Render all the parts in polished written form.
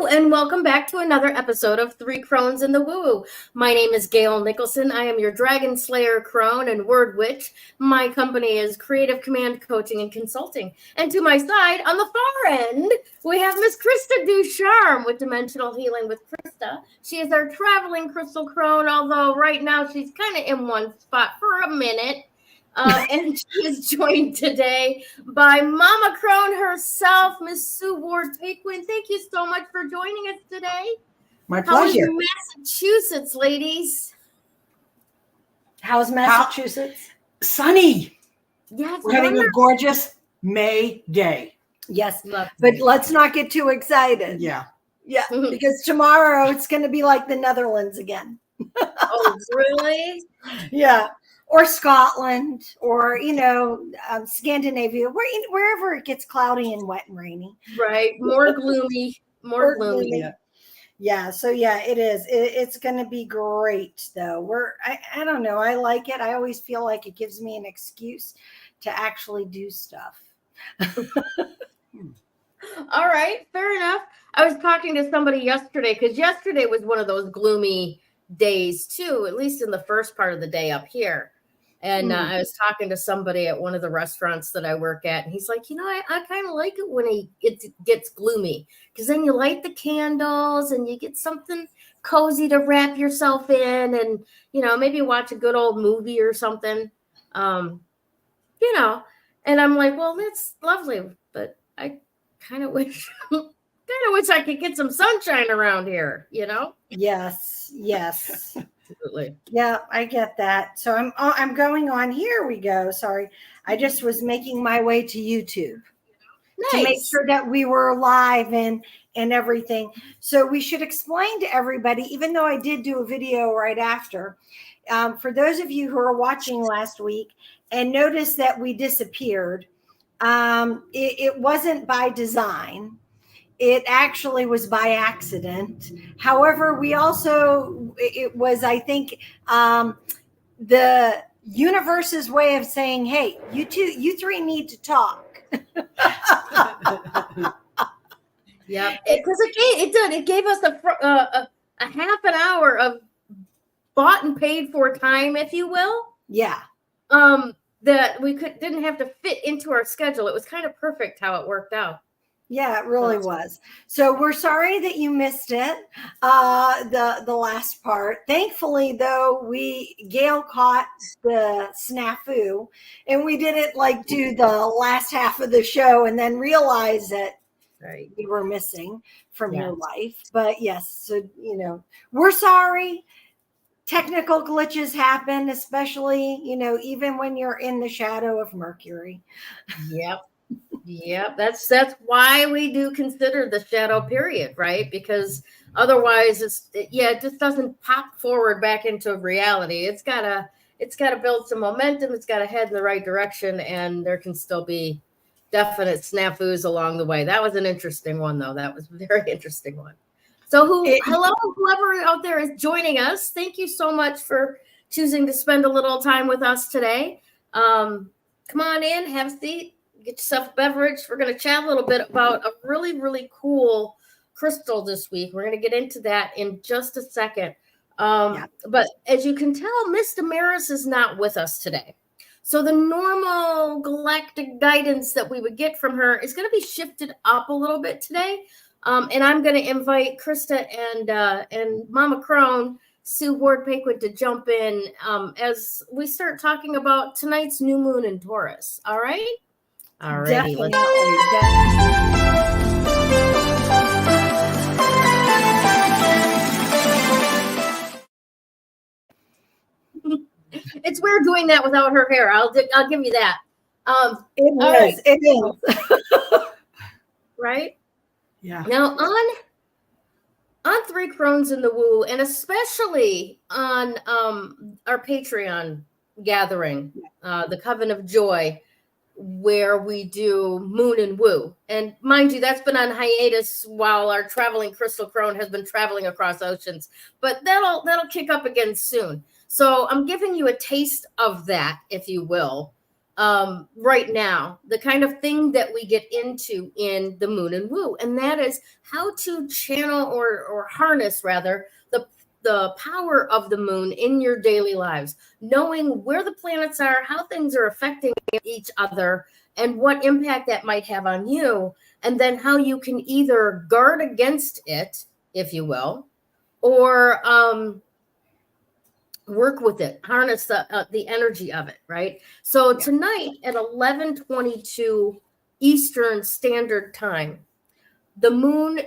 And welcome back to another episode of Three Crones in the Woo-Woo. My name is Gayle Nicholson. I am your Dragon Slayer Crone and Word Witch. My company is Creative Command Coaching and Consulting. And to my side, on the far end, we have Miss Krista Ducharme with Dimensional Healing with Krista. She is our traveling crystal crone, although right now she's kind of in one spot for a minute. And she is joined today by Mama Crone herself, Miss Sue Ward-Paquin. Thank you so much for joining us today. My pleasure. How is Massachusetts, ladies? How's Massachusetts? Sunny. Yes, we're having a gorgeous May day. Yes, but let's not get too excited. Yeah, because tomorrow it's going to be like the Netherlands again. Oh, really? Yeah. Or Scotland, or, Scandinavia, wherever it gets cloudy and wet and rainy. Right. More gloomy. More gloomy. Yeah. So, it is. It's going to be great, though. I don't know. I like it. I always feel like it gives me an excuse to actually do stuff. All right. Fair enough. I was talking to somebody yesterday, because yesterday was one of those gloomy days, too, at least in the first part of the day up here. And I was talking to somebody at one of the restaurants that I work at, and he's like, I kind of like it when it gets gloomy, because then you light the candles and you get something cozy to wrap yourself in, and, maybe watch a good old movie or something, and I'm like, well, that's lovely, but I kind of wish I could get some sunshine around here, Yes. Absolutely. Yeah, I get that. So I'm going on. Here we go. Sorry. I just was making my way to YouTube to make sure that we were live and everything. So we should explain to everybody, even though I did do a video right after, for those of you who are watching last week and noticed that we disappeared, it wasn't by design. It actually was by accident. However, it was, I think, the universe's way of saying, hey, you three need to talk. Yeah, because it gave us a half an hour of bought and paid for time, if you will. Yeah. That we didn't have to fit into our schedule. It was kind of perfect how it worked out. Yeah, it really was. So we're sorry that you missed it, the last part. Thankfully, though, Gayle caught the snafu, and we didn't do the last half of the show and then realize that we were missing from your life. But yes, so we're sorry. Technical glitches happen, especially even when you're in the shadow of Mercury. Yep, that's why we do consider the shadow period, right? Because otherwise, it just doesn't pop forward back into reality. It's gotta build some momentum. It's gotta head in the right direction, and there can still be definite snafus along the way. That was an interesting one, though. That was a very interesting one. So, hello, whoever out there is joining us. Thank you so much for choosing to spend a little time with us today. Come on in, have a seat. Get yourself a beverage. We're going to chat a little bit about a really, really cool crystal this week. We're going to get into that in just a second. But as you can tell, Miss Damaris is not with us today. So the normal galactic guidance that we would get from her is going to be shifted up a little bit today. And I'm going to invite Krista and Mama Crone, Sue Ward-Paquin, to jump in as we start talking about tonight's new moon in Taurus. All right? All right. Definitely. It's weird doing that without her hair. I'll give you that. It is. right? Yeah. Now on Three Crones in the Woo, and especially on our Patreon gathering, the Coven of Joy, where we do Moon and Woo. And mind you, that's been on hiatus while our traveling crystal crone has been traveling across oceans. But that'll kick up again soon. So I'm giving you a taste of that, if you will, right now, the kind of thing that we get into in the Moon and Woo. And that is how to channel or harness rather the power of the moon in your daily lives, knowing where the planets are, how things are affecting each other, and what impact that might have on you, and then how you can either guard against it, if you will, or work with it, harness the energy of it, right? So tonight at 11:22 Eastern Standard Time, the moon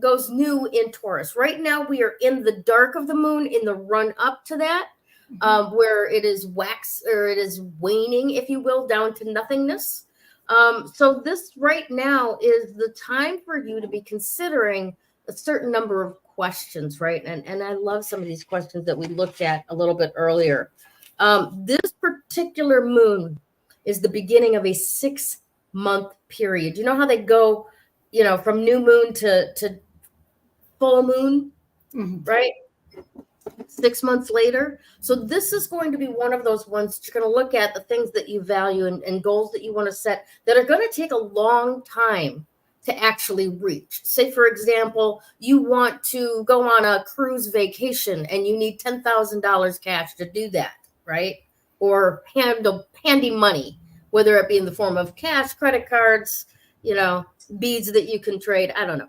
goes new in Taurus. Right now, we are in the dark of the moon in the run up to that, where it is it is waning, if you will, down to nothingness. So this right now is the time for you to be considering a certain number of questions, right? And I love some of these questions that we looked at a little bit earlier. This particular moon is the beginning of a 6-month period. You know how they go, from new moon to full moon, right? 6 months later. So this is going to be one of those ones you're going to look at the things that you value and goals that you want to set that are going to take a long time to actually reach. Say, for example, you want to go on a cruise vacation and you need $10,000 cash to do that, right? Or handy money, whether it be in the form of cash, credit cards, beads that you can trade. I don't know.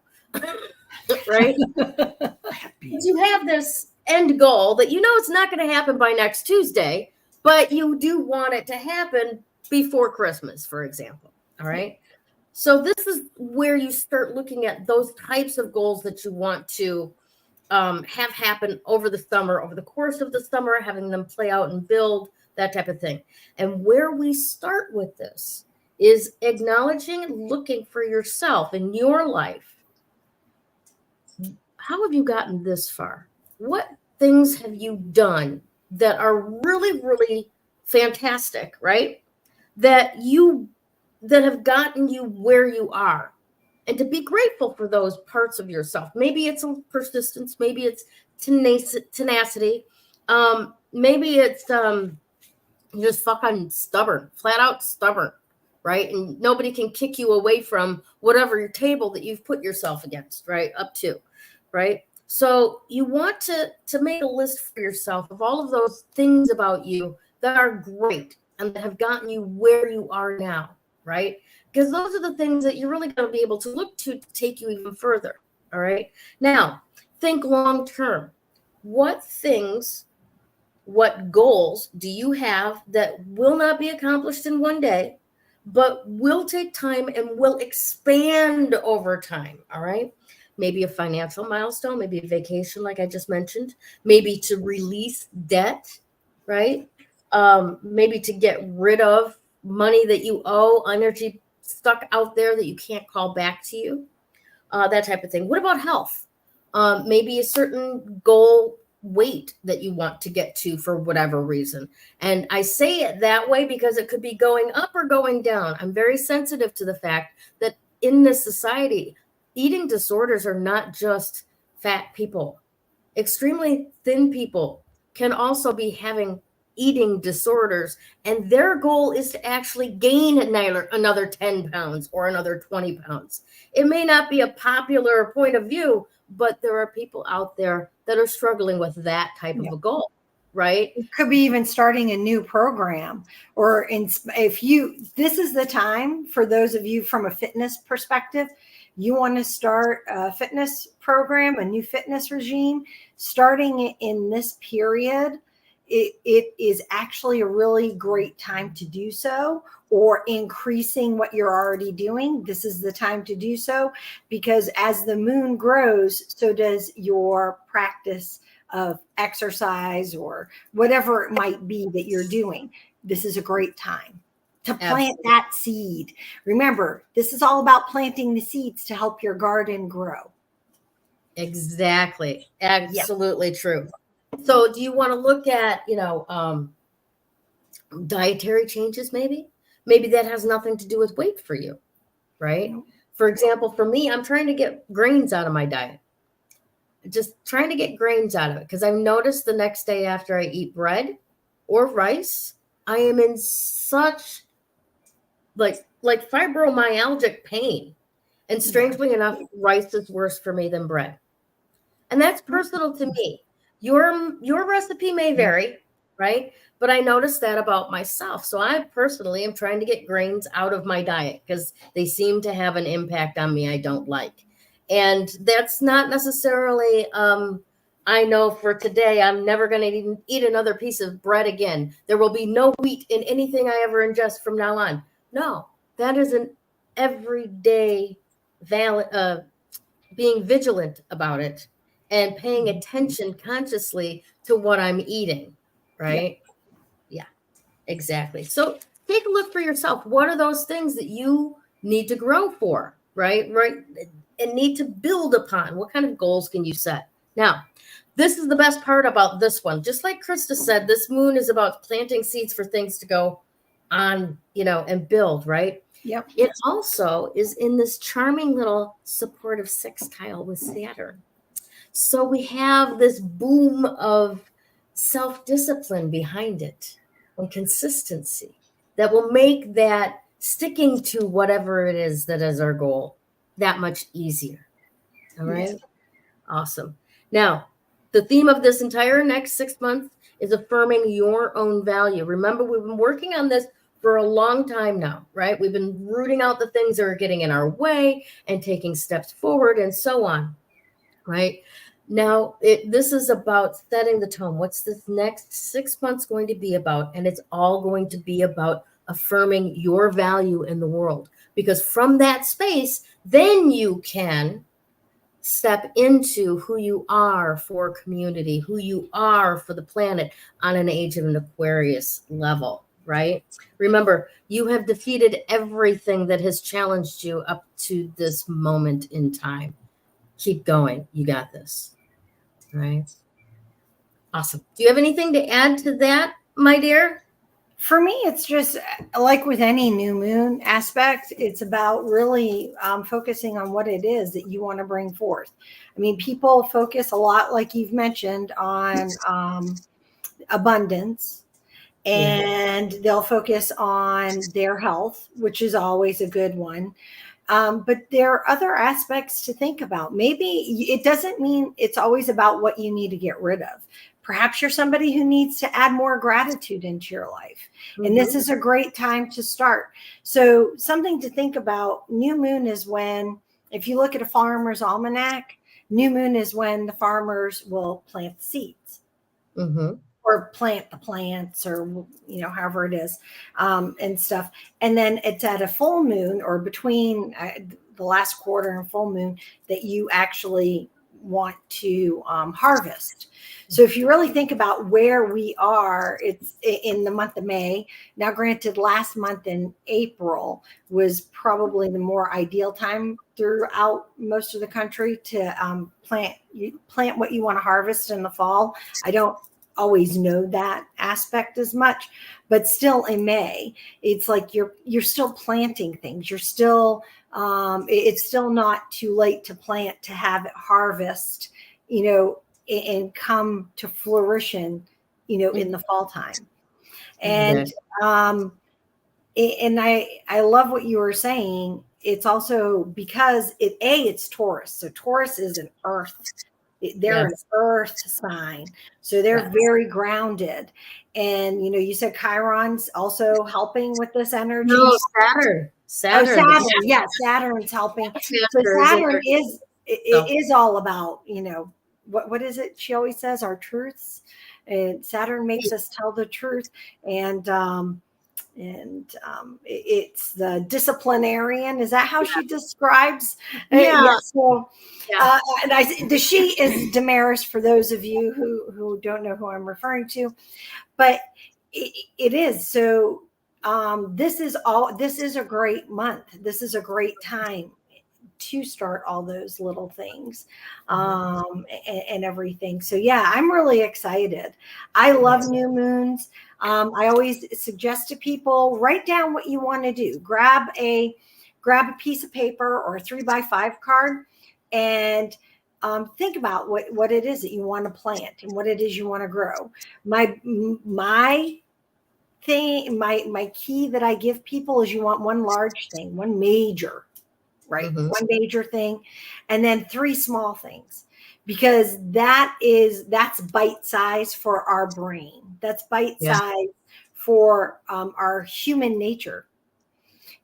Right? But you have this end goal that it's not going to happen by next Tuesday, but you do want it to happen before Christmas, for example. All right. So this is where you start looking at those types of goals that you want to have happen over the summer, over the course of the summer, having them play out and build, that type of thing. And where we start with this is acknowledging and looking for yourself in your life. How have you gotten this far? What things have you done that are really, really fantastic, right? That have gotten you where you are, and to be grateful for those parts of yourself. Maybe it's a persistence, maybe it's tenacity, maybe it's just fucking stubborn, flat out stubborn, right? And nobody can kick you away from whatever your table that you've put yourself against, right? Up to, right? So you want to make a list for yourself of all of those things about you that are great and that have gotten you where you are now, right? Because those are the things that you're really going to be able to look to take you even further, all right? Now, think long term. What goals do you have that will not be accomplished in one day, but will take time and will expand over time, all right? Maybe a financial milestone, maybe a vacation, like I just mentioned, maybe to release debt, right? Maybe to get rid of money that you owe, energy stuck out there that you can't call back to you, that type of thing. What about health? Maybe a certain goal weight that you want to get to for whatever reason. And I say it that way because it could be going up or going down. I'm very sensitive to the fact that in this society, eating disorders are not just fat people. Extremely thin people can also be having eating disorders, and their goal is to actually gain another 10 pounds or another 20 pounds. It may not be a popular point of view, but there are people out there that are struggling with that type of a goal, right? It could be even starting a new program, or this is the time for those of you from a fitness perspective, you want to start a fitness program, a new fitness regime, starting in this period. It is actually a really great time to do so, or increasing what you're already doing. This is the time to do so, because as the moon grows, so does your practice of exercise or whatever it might be that you're doing. This is a great time to plant that seed. Remember, this is all about planting the seeds to help your garden grow. Exactly. Absolutely true. So do you want to look at, dietary changes maybe? Maybe that has nothing to do with weight for you, right? For example, for me, I'm trying to get grains out of my diet. Just trying to get grains out of it because I've noticed the next day after I eat bread or rice, I am in such like fibromyalgic pain. And strangely enough, rice is worse for me than bread. And that's personal to me. Your recipe may vary, right? But I noticed that about myself. So I personally am trying to get grains out of my diet because they seem to have an impact on me I don't like. And that's not necessarily, I know for today, I'm never going to eat another piece of bread again. There will be no wheat in anything I ever ingest from now on. No, that is an everyday being vigilant about it and paying attention consciously to what I'm eating, right? Yeah, exactly. So take a look for yourself. What are those things that you need to grow for, right? And need to build upon? What kind of goals can you set? Now, this is the best part about this one. Just like Krista said, this moon is about planting seeds for things to go on, and build, right? Yep. It also is in this charming little supportive sextile with Saturn. So we have this boom of self-discipline behind it and consistency that will make that sticking to whatever it is that is our goal that much easier. All right. Yes. Awesome. Now, the theme of this entire next 6 months is affirming your own value. Remember, we've been working on this for a long time now, right? We've been rooting out the things that are getting in our way and taking steps forward and so on. Right now, this is about setting the tone. What's this next 6 months going to be about? And it's all going to be about affirming your value in the world, because from that space, then you can step into who you are for community, who you are for the planet on an Age of an Aquarius level, right? Remember, you have defeated everything that has challenged you up to this moment in time. Keep going. You got this. Right. Awesome. Do you have anything to add to that, my dear? For me, it's just like with any new moon aspect, it's about really focusing on what it is that you want to bring forth. I mean, people focus a lot, like you've mentioned, on abundance, and they'll focus on their health, which is always a good one. But there are other aspects to think about. Maybe it doesn't mean it's always about what you need to get rid of. Perhaps you're somebody who needs to add more gratitude into your life. Mm-hmm. And this is a great time to start. So something to think about. New moon is when, if you look at a farmer's almanac, new moon is when the farmers will plant seeds. Mm-hmm. Or plant the plants, or however it is, and stuff. And then it's at a full moon, or between the last quarter and full moon, that you actually want to harvest. So if you really think about where we are, it's in the month of May. Now, granted, last month in April was probably the more ideal time throughout most of the country to plant what you want to harvest in the fall. I don't always know that aspect as much, but still in May, it's like you're still planting things. You're still it's still not too late to plant, to have it harvest, and come to fruition, in the fall time. And and I love what you were saying. It's also because it's Taurus. So Taurus is an earth. They're an earth sign. So they're very grounded. And, you said Chiron's also helping with this energy. No, Saturn. Oh, Saturn. Yeah, Saturn's helping. So Saturn is all about, what is it? She always says our truths. And Saturn makes us tell the truth. And it's the disciplinarian. Is that how she describes? So, and the she is Damaris, for those of you who don't know who I'm referring to, but it is. So this is a great month. This is a great time to start all those little things and everything. So yeah, I'm really excited. I love new moons. I always suggest to people, write down what you want to do. Grab a piece of paper or a 3x5 card and think about what it is that you want to plant and what it is you want to grow. My key that I give people is you want one large thing, one major, right? One major thing, and then 3 small things, because that's bite size for our brain. That's bite size for our human nature.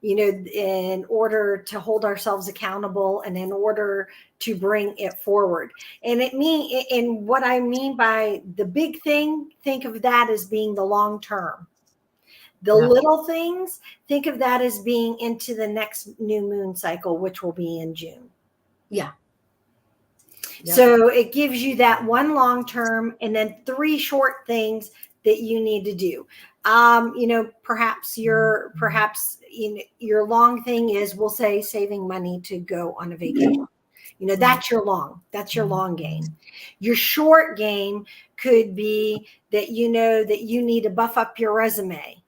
In order to hold ourselves accountable and in order to bring it forward. And what I mean by the big thing, think of that as being the long term. The little things, think of that as being into the next new moon cycle, which will be in June. Yeah. So it gives you that one long term and then 3 short things that you need to do. Perhaps your long thing is, we'll say, saving money to go on a vacation. That's your long game. Your short game could be that that you need to buff up your resume,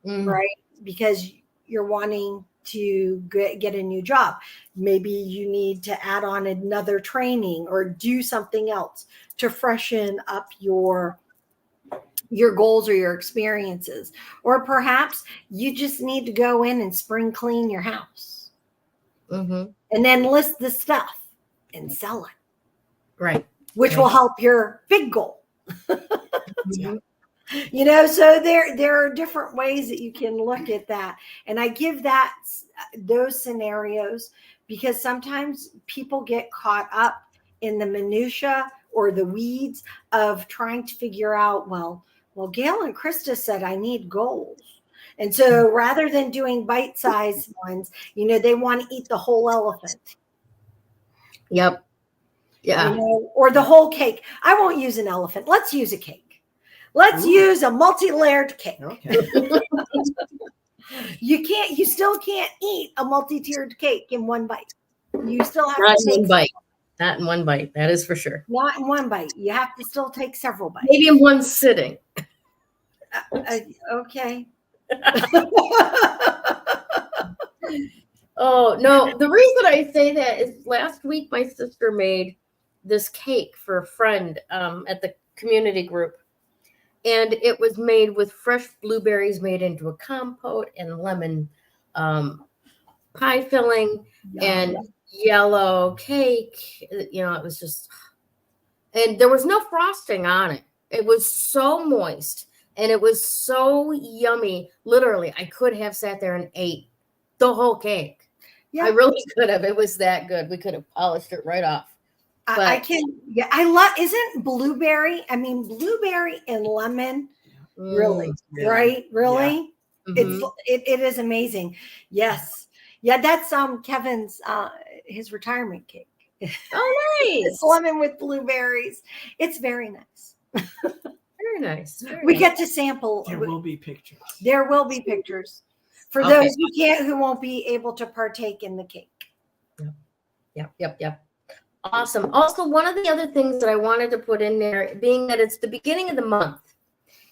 right? Because you're wanting to get a new job. Maybe you need to add on another training or do something else to freshen up your goals or your experiences. Or perhaps you just need to go in and spring clean your house and then list the stuff and sell it. Right. Which will help your big goal. So there are different ways that you can look at that. And I give those scenarios because sometimes people get caught up in the minutia or the weeds of trying to figure out, well, Gayle and Krista said I need goals. And so rather than doing bite-sized ones, they want to eat the whole elephant. Yep. Yeah. Or the whole cake. I won't use an elephant. Let's use a cake. Let's use a multi-layered cake. Okay. You still can't eat a multi-tiered cake in one bite. You still have Not to take in one bite. Not in one bite. That is for sure. Not in one bite. You have to still take several bites. Maybe in one sitting. Okay. Oh, no. The reason I say that is last week my sister made this cake for a friend at the community group. And it was made with fresh blueberries made into a compote and lemon pie filling and yellow cake. It was just, and there was no frosting on it. It was so moist and it was so yummy. Literally, I could have sat there and ate the whole cake. Yeah. I really could have. It was that good. We could have polished it right off. But I love, isn't blueberry and lemon, really, right? Really? Yeah. It is amazing. Yes. Yeah. That's Kevin's, his retirement cake. Oh, nice. It's lemon with blueberries. It's very nice. Very nice. We get to sample. There will be pictures. There will be pictures for those who won't be able to partake in the cake. Yep. Awesome. Also, one of the other things that I wanted to put in there, being that it's the beginning of the month,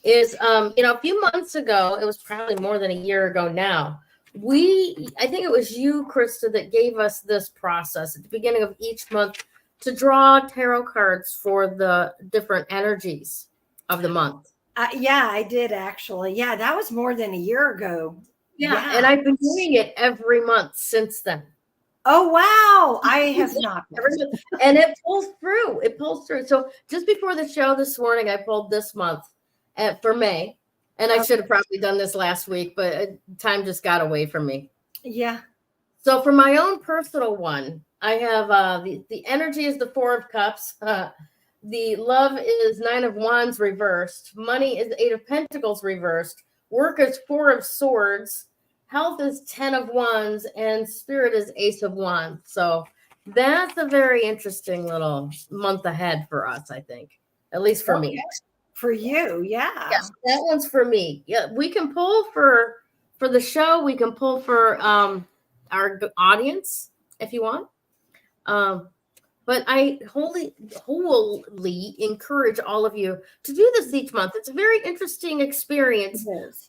is, a few months ago, it was probably more than a year ago now, I think it was you, Krista, that gave us this process at the beginning of each month to draw tarot cards for the different energies of the month. Yeah, I did actually. Yeah, that was more than a year ago. Yeah, and I've been doing it every month since then. Oh, wow. I have not. And it pulls through. So just before the show this morning, I pulled this month for May. And I should have probably done this last week, but time just got away from me. Yeah. So for my own personal one, I have the energy is the 4 of Cups. The love is 9 of Wands reversed. Money is 8 of Pentacles reversed. Work is 4 of Swords. Health is 10 of Wands, and Spirit is Ace of Wands. So that's a very interesting little month ahead for us, I think. At least for me. For you, yeah. Yeah, that one's for me. Yeah, we can pull for for the show, we can pull for our audience if you want. But I wholly encourage all of you to do this each month. It's a very interesting experience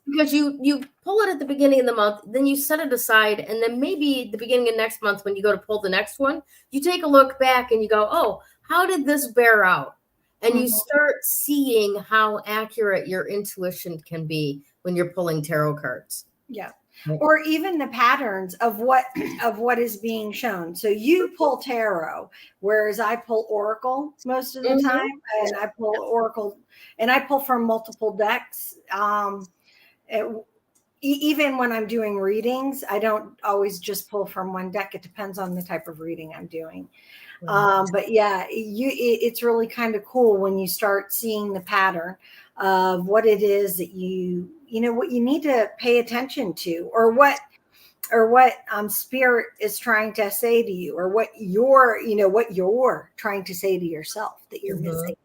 because you pull it at the beginning of the month, then you set it aside, and then maybe the beginning of next month when you go to pull the next one, you take a look back and you go, oh, how did this bear out? And you start seeing how accurate your intuition can be when you're pulling tarot cards. Yeah. Or even the patterns of what is being shown. So you pull tarot, whereas I pull oracle most of the time, and I pull oracle, and I pull from multiple decks. Even when I'm doing readings, I don't always just pull from one deck. It depends on the type of reading I'm doing. But yeah, it's really kind of cool when you start seeing the pattern of what it is that what you need to pay attention to, or what spirit is trying to say to you, or what you're trying to say to yourself that you're missing.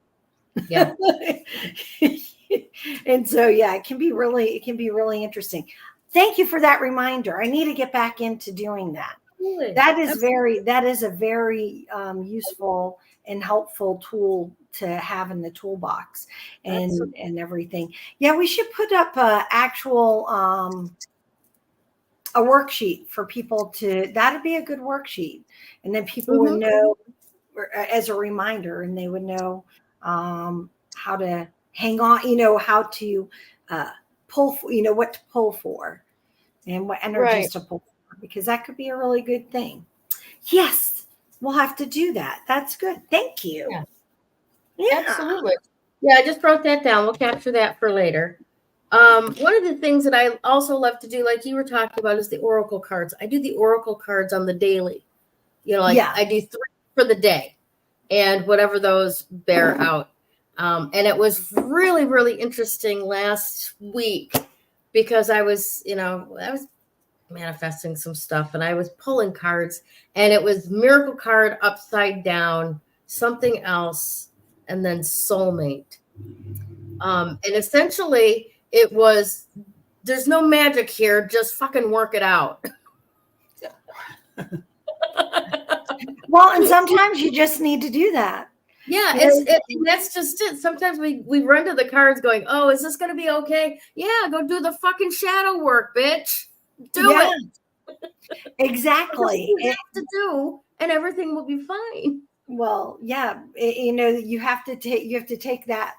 Yeah. And so, yeah, it can be really interesting. Thank you for that reminder. I need to get back into doing that. Absolutely. That is a very useful and helpful tool to have in the toolbox and everything. Yeah, we should put up a actual a worksheet for people that'd be a good worksheet. And then people would know as a reminder, and they would know how to hang on, how to pull, what to pull for and what energies to pull for, because that could be a really good thing. Yes, we'll have to do that. That's good. Thank you. Yeah. Absolutely. Yeah, I just wrote that down. We'll capture that for later. One of the things that I also love to do, like you were talking about, is the oracle cards. I do the oracle cards on the daily. I do 3 for the day and whatever those bear out. And it was really, really interesting last week because I was manifesting some stuff and I was pulling cards, and it was miracle card upside down, something else, and then soulmate. And essentially it was, there's no magic here, just fucking work it out. Well, and sometimes you just need to do that. Yeah, that's just it. Sometimes we run to the cards going, oh, is this going to be okay? Yeah, go do the fucking shadow work, bitch. Do it. Exactly. You have to do, and everything will be fine. Well, yeah, you have to take that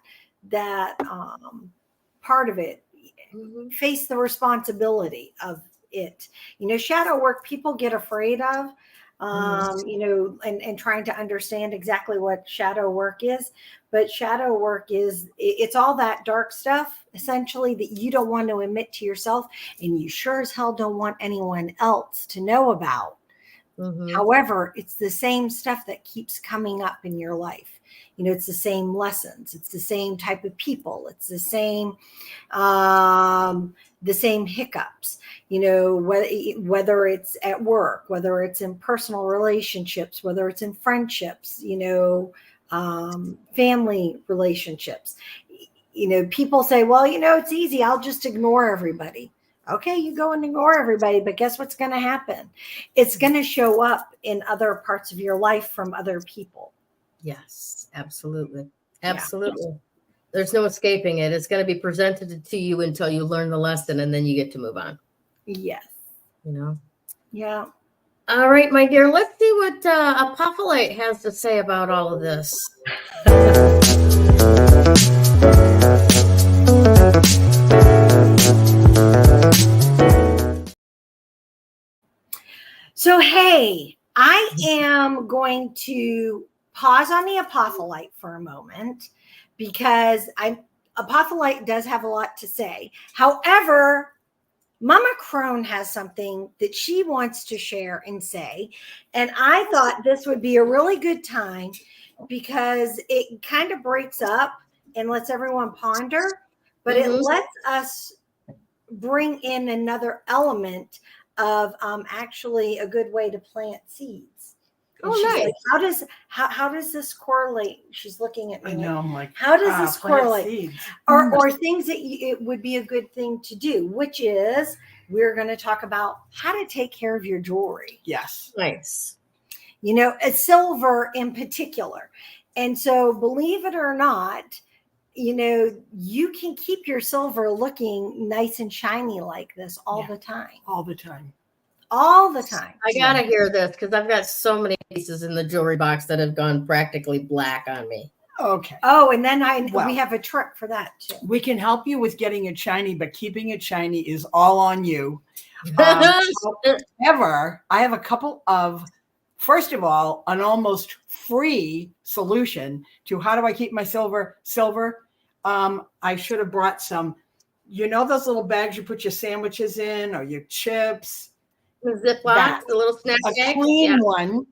part of it, face the responsibility of it. Shadow work people get afraid of. And trying to understand exactly what shadow work is. But shadow work it's all that dark stuff, essentially, that you don't want to admit to yourself, and you sure as hell don't want anyone else to know about. However, it's the same stuff that keeps coming up in your life. It's the same lessons. It's the same type of people. It's the same hiccups, whether it's at work, whether it's in personal relationships, whether it's in friendships, family relationships. People say, well, it's easy. I'll just ignore everybody. Okay, you go and ignore everybody, but guess what's going to happen? It's going to show up in other parts of your life from other people. Yes, absolutely. Absolutely. Yeah. There's no escaping it. It's going to be presented to you until you learn the lesson, and then you get to move on. Yes. Yeah. All right, my dear. Let's see what Apophyllite has to say about all of this. So, hey, I am going to pause on the Apophyllite for a moment because Apophyllite does have a lot to say. However, Mama Crone has something that she wants to share and say. And I thought this would be a really good time because it kind of breaks up and lets everyone ponder, but it lets us bring in another element of actually a good way to plant seeds. And she's nice. Like, how does this correlate? She's looking at me. I know. I'm like, how does this correlate? Or things that it would be a good thing to do, which is we're going to talk about how to take care of your jewelry. Yes. Nice. Silver in particular. And so, believe it or not, you can keep your silver looking nice and shiny like this all the time. All the time. All the time. I gotta hear this because I've got so many pieces in the jewelry box that have gone practically black on me. Okay. Oh, and then we have a trick for that too. We can help you with getting it shiny, but keeping it shiny is all on you. However, I have a couple of, first of all, an almost free solution to how do I keep my silver. I should have brought some, those little bags you put your sandwiches in or your chips. The Ziploc, the little snack bag. A clean one.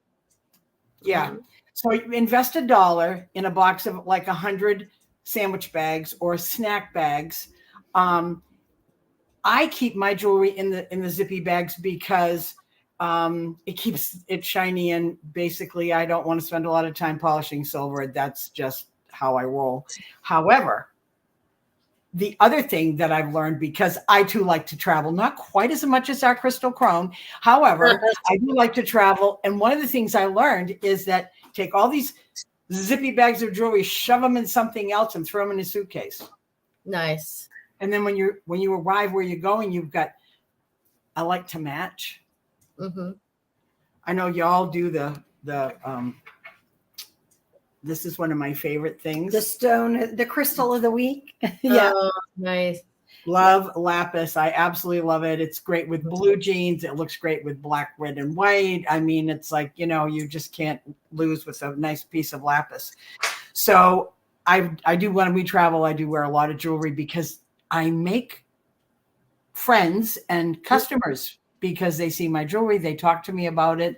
Yeah. Mm-hmm. So you invest $1 in a box of like 100 sandwich bags or snack bags. I keep my jewelry in the zippy bags because it keeps it shiny, and basically I don't want to spend a lot of time polishing silver. That's just how I roll. However, the other thing that I've learned, because I too like to travel, not quite as much as our Crystal Crone. However, I do like to travel. And one of the things I learned is that take all these zippy bags of jewelry, shove them in something else and throw them in a suitcase. Nice. And then when you arrive where you're going, I like to match. Mm-hmm. I know y'all do this is one of my favorite things. The stone, the crystal of the week. Yeah. Oh, nice. Love lapis. I absolutely love it. It's great with blue jeans. It looks great with black, red, and white. I mean, it's like, you just can't lose with a nice piece of lapis. So I do, when we travel, I do wear a lot of jewelry because I make friends and customers because they see my jewelry. They talk to me about it.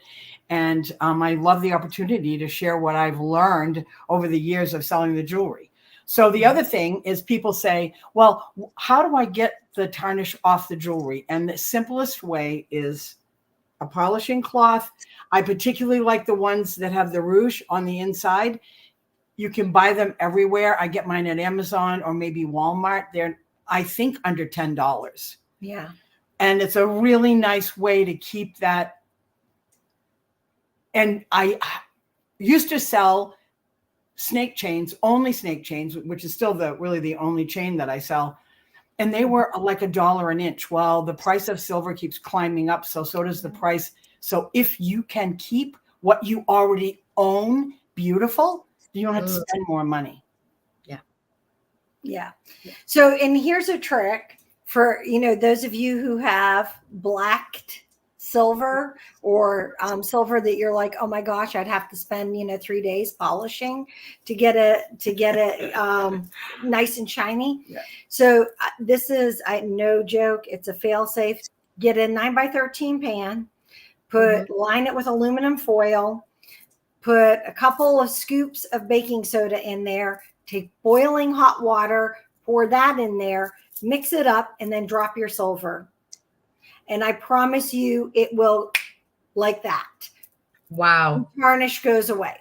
And I love the opportunity to share what I've learned over the years of selling the jewelry. So the other thing is people say, well, how do I get the tarnish off the jewelry? And the simplest way is a polishing cloth. I particularly like the ones that have the rouge on the inside. You can buy them everywhere. I get mine at Amazon or maybe Walmart. They're, I think, under $10. Yeah. And it's a really nice way to keep that. And I used to sell snake chains, only snake chains, which is still really the only chain that I sell. And they were like $1 an inch. Well, the price of silver keeps climbing up. So does the price. So if you can keep what you already own beautiful, you don't have to spend more money. Yeah. Yeah. So, and here's a trick for, those of you who have blacked silver or silver that you're like, oh my gosh, I'd have to spend 3 days polishing to get it nice and shiny. Yeah. So this is no joke. It's a fail safe. Get a 9x13 pan, line it with aluminum foil, put a couple of scoops of baking soda in there, take boiling hot water, pour that in there, mix it up, and then drop your silver. And I promise you it will, like that. Wow. The tarnish goes away.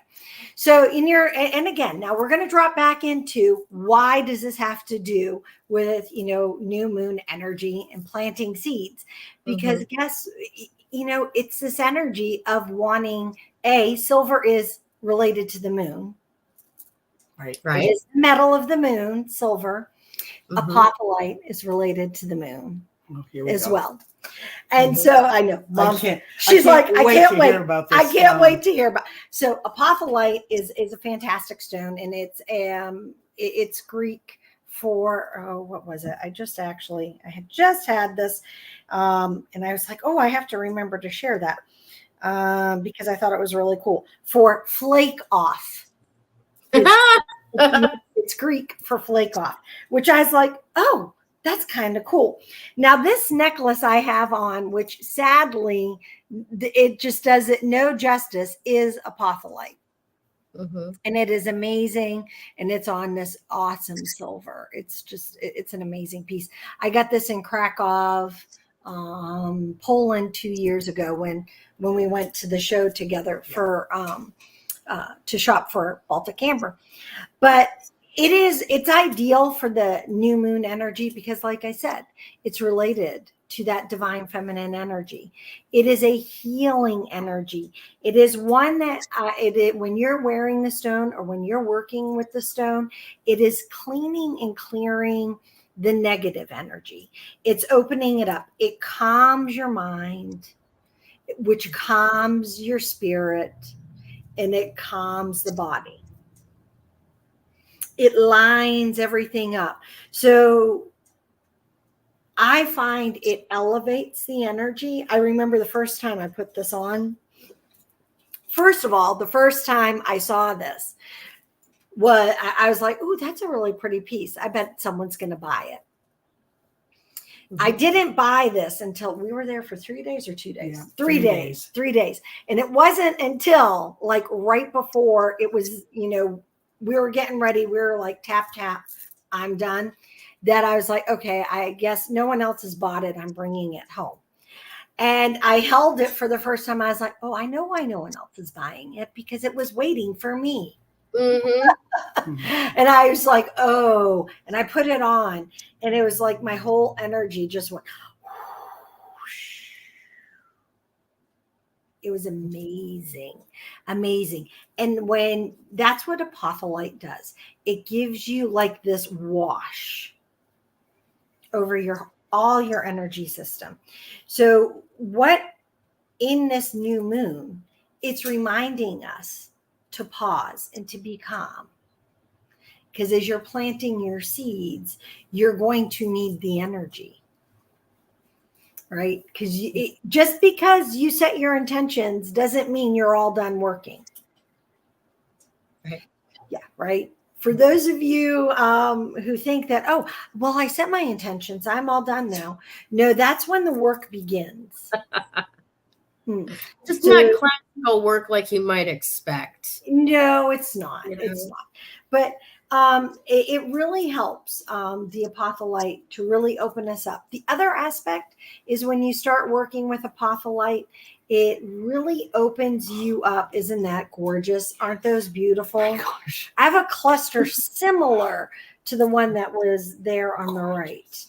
So and again, now we're going to drop back into why does this have to do with, new moon energy and planting seeds? Because it's this energy of wanting, silver is related to the moon. Right. Right. It's the metal of the moon, silver. Apophyllite is related to the moon as well. And so I know Mom, she's like, I can't wait. I can't wait to hear about. So apophyllite is a fantastic stone, and it's Greek for what was it? I had just had this, and I was like, I have to remember to share that because I thought it was really cool for flake off. It's Greek for flake off, which I was like, that's kind of cool. Now, this necklace I have on, which sadly, it just does it no justice, is apophyllite. And it is amazing. And it's on this awesome silver. It's an amazing piece. I got this in Krakow, Poland 2 years ago when we went to the show together for to shop for Baltic Amber. But It's ideal for the new moon energy because, like I said, it's related to that divine feminine energy. It is a healing energy. It is one that when you're wearing the stone or when you're working with the stone, it is cleaning and clearing the negative energy. It's opening it up. It calms your mind, which calms your spirit, and it calms the body. It lines everything up. So I find it elevates the energy. I remember the first time I put this on. First of all, the first time I saw this, I was like, "Ooh, that's a really pretty piece. I bet someone's going to buy it." Mm-hmm. I didn't buy this until we were there for 3 days or 2 days. Yeah, 3 days. 3 days. And it wasn't until like right before it was, we were getting ready. We were like, tap, tap, I'm done. That I was like, okay, I guess no one else has bought it. I'm bringing it home. And I held it for the first time. I was like, oh, I know why no one else is buying it, because it was waiting for me. Mm-hmm. And I was like, oh, and I put it on, and it was like my whole energy just went. Whoosh. It was amazing, amazing. And when that's what Apophyllite does, it gives you like this wash over all your energy system. So what in this new moon, it's reminding us to pause and to be calm. Because as you're planting your seeds, you're going to need the energy. Right? Because just because you set your intentions doesn't mean you're all done working. Right. Yeah, right. For those of you who think that, oh, well, I set my intentions, I'm all done now. No, that's when the work begins. Just not classical work like you might expect. No, it's not. It's not. But it really helps the Apophyllite to really open us up. The other aspect is when you start working with Apophyllite, it really opens you up. Isn't that gorgeous? Aren't those beautiful? Oh my gosh. I have a cluster similar to the one that was there on the right.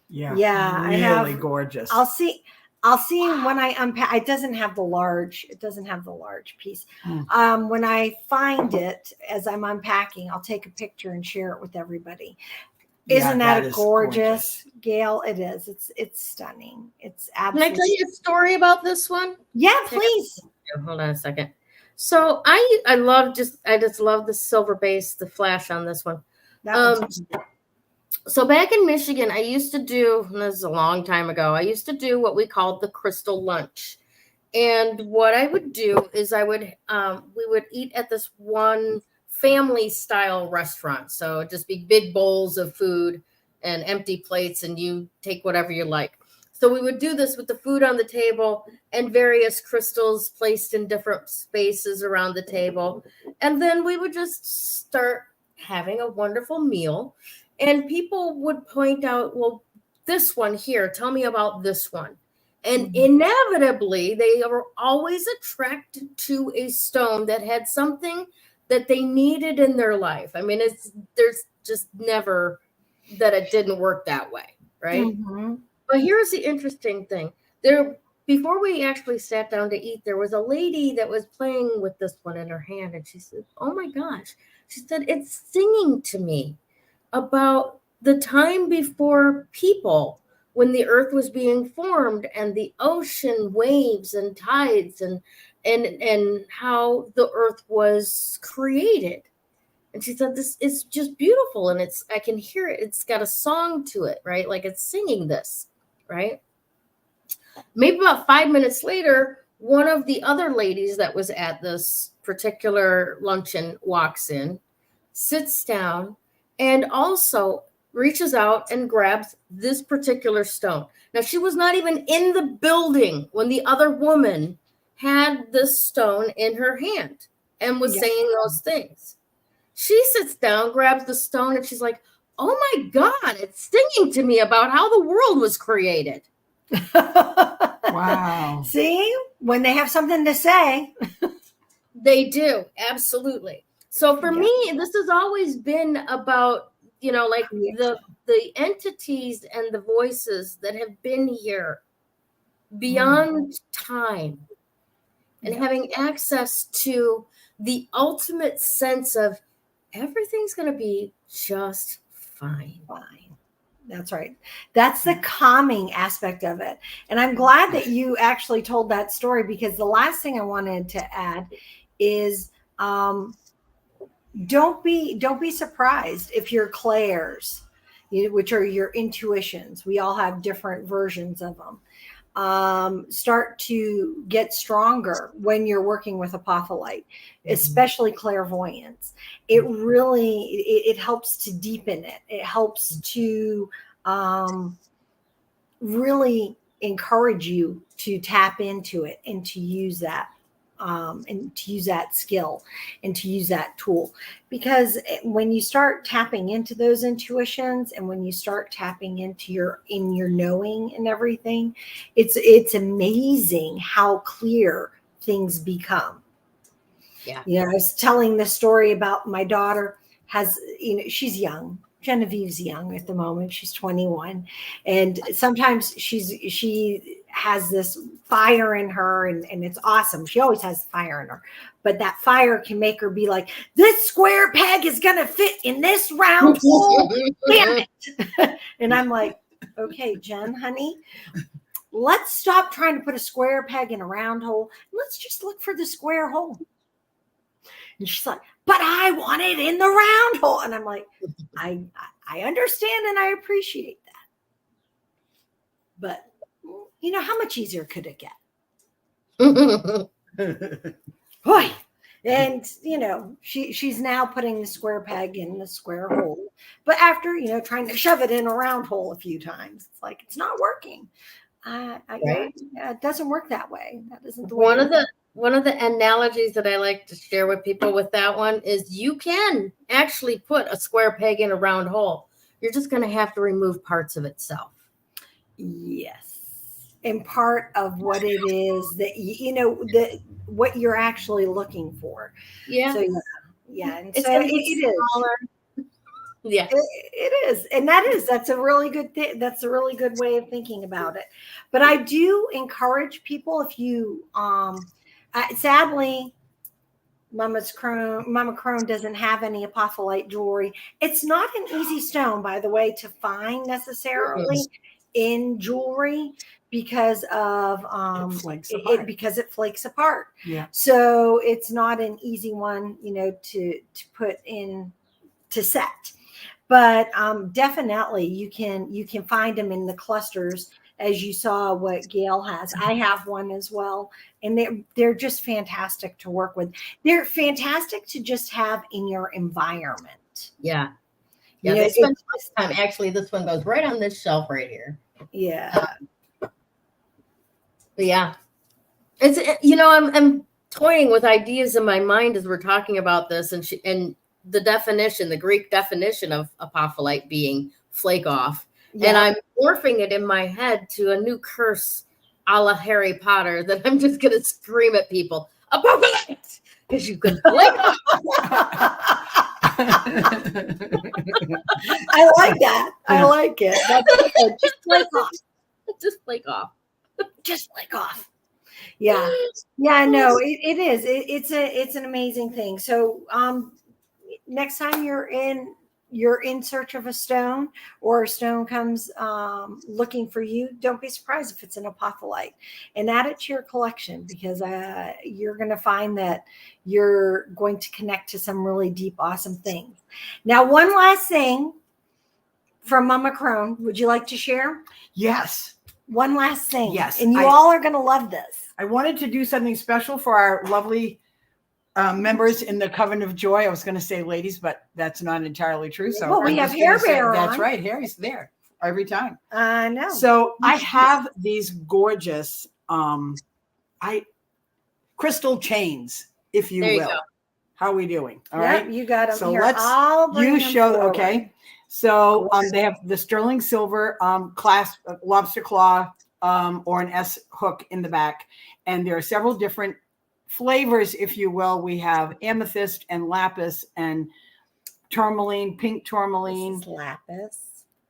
Yeah. Yeah. Really gorgeous. I'll see when I unpack. It doesn't have the large piece. When I find it as I'm unpacking, I'll take a picture and share it with everybody. Isn't that gorgeous, Gayle? It is. It's stunning. It's absolutely. Can I tell you a story about this one? Yeah, please. Hold on a second. So I just love the silver base, the flash on this one. So back in Michigan, I used to do, this is a long time ago, I used to do what we called the crystal lunch. And what I would do is we would eat at this one family style restaurant. So it'd just be big bowls of food and empty plates, and you take whatever you like. So we would do this with the food on the table and various crystals placed in different spaces around the table. And then we would just start having a wonderful meal. And people would point out, well, this one here, tell me about this one. And inevitably, they were always attracted to a stone that had something that they needed in their life. I mean, there's just never that it didn't work that way, right? Mm-hmm. But here's the interesting thing. Before we actually sat down to eat, there was a lady that was playing with this one in her hand, and she said, oh my gosh. She said, it's singing to me about the time before people, when the earth was being formed and the ocean waves and tides and how the earth was created. And she said, this is just beautiful. And I can hear it. It's got a song to it, right? Like it's singing this, right? Maybe about 5 minutes later, one of the other ladies that was at this particular luncheon walks in, sits down, and also reaches out and grabs this particular stone. Now, she was not even in the building when the other woman had this stone in her hand and was saying those things. She sits down, grabs the stone, and she's like, oh my God, it's singing to me about how the world was created. Wow. See, when they have something to say. They do. Absolutely. So for me, this has always been about, like the entities and the voices that have been here beyond time, and having access to the ultimate sense of everything's going to be just fine. That's right. That's the calming aspect of it. And I'm glad that you actually told that story, because the last thing I wanted to add is don't be surprised if your clairs, which are your intuitions, we all have different versions of them, start to get stronger when you're working with Apophyllite, especially clairvoyance. It really, it helps to deepen it. It helps to really encourage you to tap into it and to use that. And to use that skill and to use that tool, because when you start tapping into those intuitions and when you start tapping into your knowing and everything, it's amazing how clear things become. Yeah. I was telling the story about my daughter she's young. Genevieve's young at the moment. She's 21. And sometimes she has this fire in her, and it's awesome. She always has fire in her. But that fire can make her be like, this square peg is going to fit in this round hole. Damn it. And I'm like, okay, Jen, honey, let's stop trying to put a square peg in a round hole. Let's just look for the square hole. And she's like, but I want it in the round hole. And I'm like, I understand and I appreciate that. But how much easier could it get? Boy. And, she's now putting the square peg in the square hole. But after, trying to shove it in a round hole a few times, it's like, it's not working. It doesn't work that way. That isn't the way. One of the analogies that I like to share with people with that one is you can actually put a square peg in a round hole. You're just going to have to remove parts of itself. Yes. And part of what it is that, what you're actually looking for. Yeah. So, yeah. And it's so it is. Yeah, it is. And that's a really good thing. That's a really good way of thinking about it. But I do encourage people, if you, sadly, Mama Crone doesn't have any Apophyllite jewelry. It's not an easy stone, by the way, to find necessarily in jewelry because of because it flakes apart. Yeah. So it's not an easy one, to put in to set. But definitely you can find them in the clusters, as you saw what Gayle has. I have one as well. And they're just fantastic to work with. They're fantastic to just have in your environment. Yeah. Yeah. They spend less time. Actually, this one goes right on this shelf right here. Yeah. But yeah. It's, I'm toying with ideas in my mind as we're talking about this, and the definition, the Greek definition of Apophyllite being flake off. Yeah. And I'm morphing it in my head to a new curse a la Harry Potter that I'm just going to scream at people. Apophyllite! Because you can flake off. I like that. I like it. That's good. Just flake off. Just flake off. Just flake off. Yeah. Yeah, no, it is. It's an amazing thing. So next time you're in search of a stone, or a stone comes looking for you, don't be surprised if it's an Apophyllite, and add it to your collection, because you're going to find that you're going to connect to some really deep, awesome things. Now, one last thing from Mama Crone, would you like to share? Yes. One last thing. Yes. And you all are going to love this. I wanted to do something special for our lovely members in the Coven of Joy. I was going to say ladies, but that's not entirely true. So well, we have Hair Bear on. That's right. Harry's there every time. I know. So I have these gorgeous crystal chains, if you will. Go. How are we doing? All right. You got them so here. Let's you show. Forward. Okay. So they have the sterling silver clasp, lobster claw, or an S hook in the back, and there are several different flavors, if you will. We have amethyst and lapis and tourmaline, pink tourmaline. This is lapis.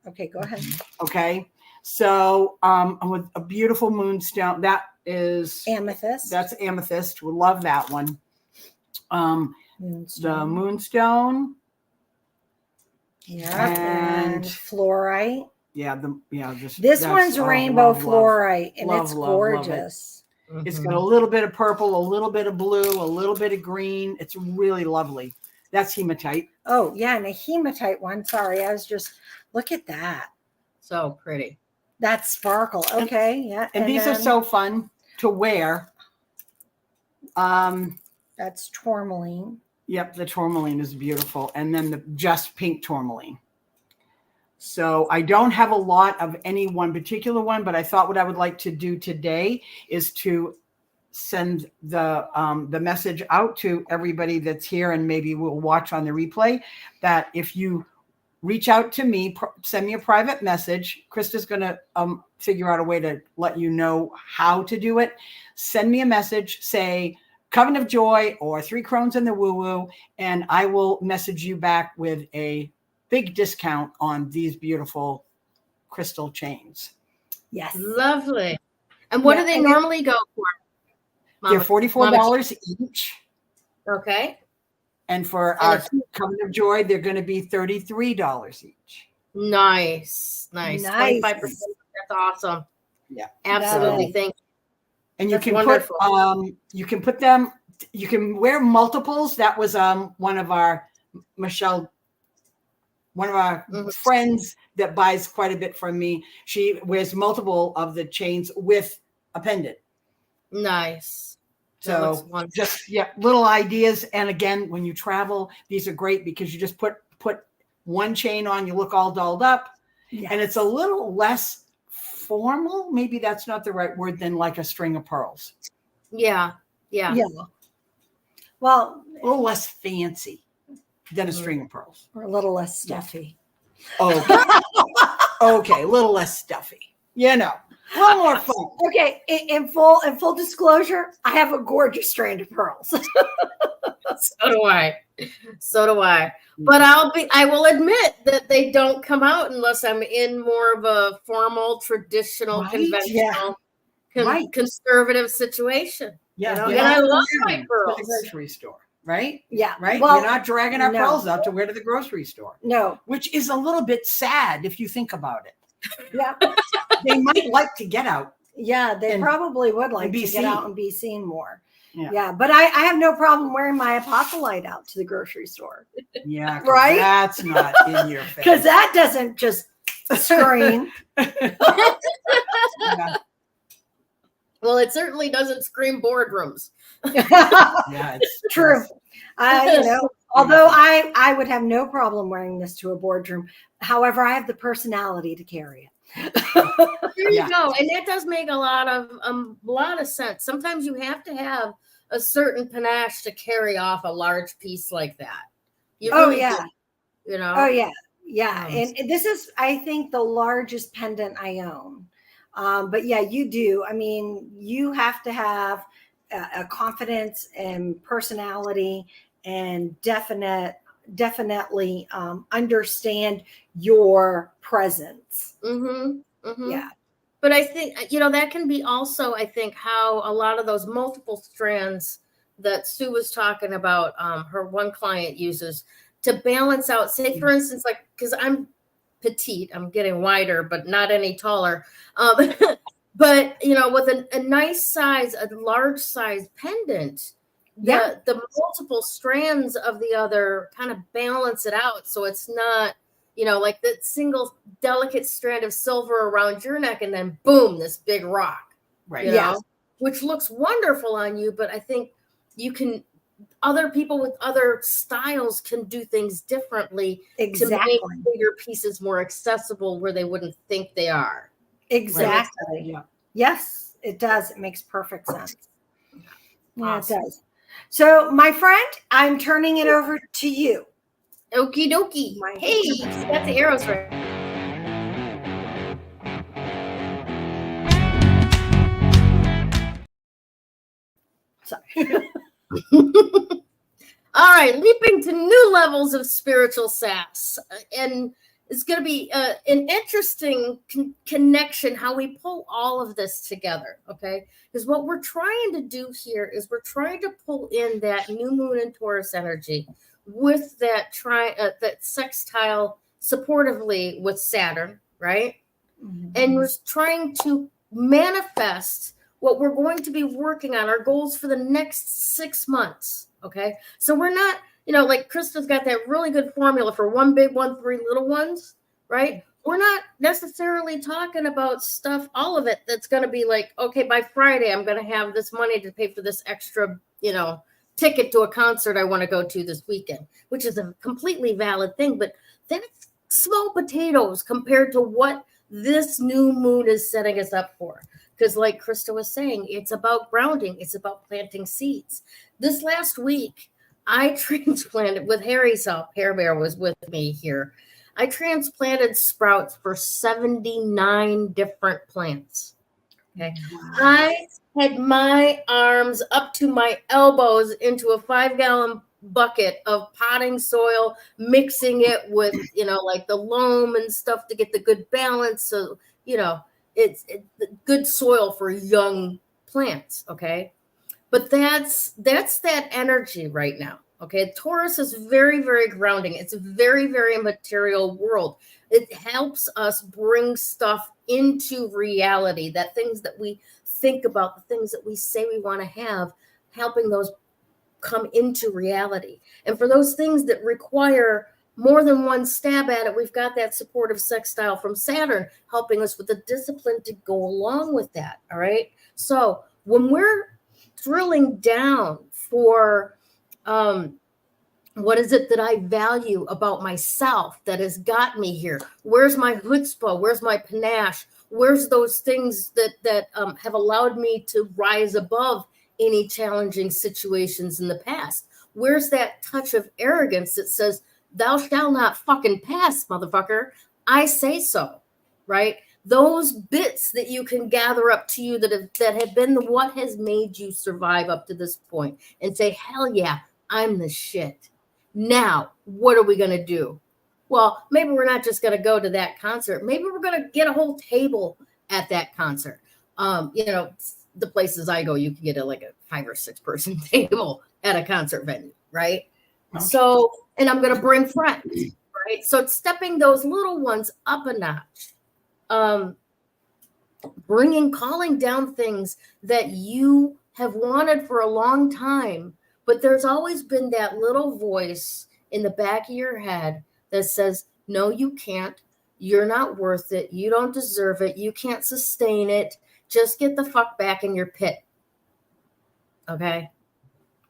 Okay, go ahead. Okay. So with a beautiful moonstone. That is Amethyst. That's amethyst. We love that one. The moonstone. Yeah. And fluorite. Yeah. This one's rainbow fluorite, and love, it's love, gorgeous. Love it. It's got a little bit of purple, a little bit of blue, a little bit of green. It's really lovely. That's hematite. Oh, yeah. And a hematite one. Sorry. I was just, look at that. So pretty. That's sparkle. Okay. Yeah. And these are so fun to wear. That's tourmaline. Yep. The tourmaline is beautiful. And then the just pink tourmaline. So I don't have a lot of any one particular one, but I thought what I would like to do today is to send the message out to everybody that's here, and maybe we'll watch on the replay, that if you reach out to me, send me a private message. Krista's going to figure out a way to let you know how to do it. Send me a message, say Coven of Joy or 3 Crones in the Woo Woo, and I will message you back with a big discount on these beautiful crystal chains. Yes. Lovely. And what do they normally go for? They're $44 each. Okay. And for our Coven of Joy, they're going to be $33 each. Nice. 25%. That's awesome. Yeah. Absolutely. Thank you. And you can put them, you can wear multiples. That was one of our friends that buys quite a bit from me. She wears multiple of the chains with a pendant. Nice. So just little ideas. And again, when you travel, these are great because you just put one chain on, you look all dolled up, and it's a little less formal. Maybe that's not the right word, than like a string of pearls. Yeah. Well, a little less fancy than a string of pearls, or a little less stuffy. Okay. Okay, a little less stuffy. A little more fun. Okay, in full disclosure, I have a gorgeous strand of pearls. So do I. But I will admit that they don't come out unless I'm in more of a formal, traditional, conventional, conservative situation. Yeah. And I love my pearls. To the grocery store, right? Yeah. Right. Well, we're not dragging our pearls out to wear to the grocery store. No. Which is a little bit sad if you think about it. Yeah. They might like to get out. Yeah, they probably would like to get out and be seen more. Yeah, but I have no problem wearing my Apophyllite out to the grocery store. Yeah, right? That's not in your face. Because that doesn't just scream. Well, it certainly doesn't scream boardrooms. Yeah, it's true. Although I would have no problem wearing this to a boardroom. However, I have the personality to carry it. There you go. And that does make a lot of sense. Sometimes you have to have a certain panache to carry off a large piece like that. Oh, yeah. And this is, I think, the largest pendant I own. But yeah, you do. I mean, you have to have a confidence and personality, and definitely understand your presence. Yeah. But I think, that can be also, I think, how a lot of those multiple strands that Sue was talking about, her one client uses to balance out, say, for instance, like, because I'm petite, I'm getting wider, but not any taller. But, with a nice size, a large size pendant, the multiple strands of the other kind of balance it out. So it's not, like that single delicate strand of silver around your neck and then boom, this big rock, right? Which looks wonderful on you. But I think other people with other styles can do things differently to make bigger pieces more accessible where they wouldn't think they are. Exactly. Yeah. Yes, it does. It makes perfect sense. Yeah, awesome. It does. So, my friend, I'm turning it over to you. Okie dokie. Hey, got the arrows right. Sorry. All right, leaping to new levels of spiritual sass. And it's going to be an interesting connection how we pull all of this together, okay? Because what we're trying to do here is we're trying to pull in that new moon in Taurus energy with that that sextile supportively with Saturn, right? Mm-hmm. And we're trying to manifest what we're going to be working on, our goals for the next 6 months, okay? So we're not, like Krista's got that really good formula for one big one, three little ones, right? We're not necessarily talking about stuff, all of it that's going to be like, okay, by Friday, I'm going to have this money to pay for this extra, ticket to a concert I want to go to this weekend, which is a completely valid thing. But that's small potatoes compared to what this new moon is setting us up for. Because like Krista was saying, it's about grounding. It's about planting seeds. This last week, I transplanted with Harry's help. Hair Bear was with me here. I transplanted sprouts for 79 different plants. Okay. Wow. I had my arms up to my elbows into a 5-gallon bucket of potting soil, mixing it with, like the loam and stuff to get the good balance. So, it's good soil for young plants. Okay. But that's that energy right now. Okay. Taurus is very, very grounding. It's a very, very material world. It helps us bring stuff into reality, that things that we think about, the things that we say we want to have, helping those come into reality. And for those things that require more than one stab at it, we've got that supportive sextile from Saturn helping us with the discipline to go along with that. All right. So when we're drilling down for what is it that I value about myself that has got me here? Where's my chutzpah? Where's my panache? Where's those things that have allowed me to rise above any challenging situations in the past? Where's that touch of arrogance that says, thou shalt not fucking pass, motherfucker? I say so, right? Those bits that you can gather up to you that have been what has made you survive up to this point and say, hell yeah, I'm the shit. Now, what are we going to do? Well, maybe we're not just going to go to that concert. Maybe we're going to get a whole table at that concert. The places I go, you can get a 5 or 6 person table at a concert venue, right? Okay. So, and I'm going to bring friends, right? So it's stepping those little ones up a notch, calling down things that you have wanted for a long time, but there's always been that little voice in the back of your head that says, no, you can't. You're not worth it. You don't deserve it. You can't sustain it. Just get the fuck back in your pit. Okay?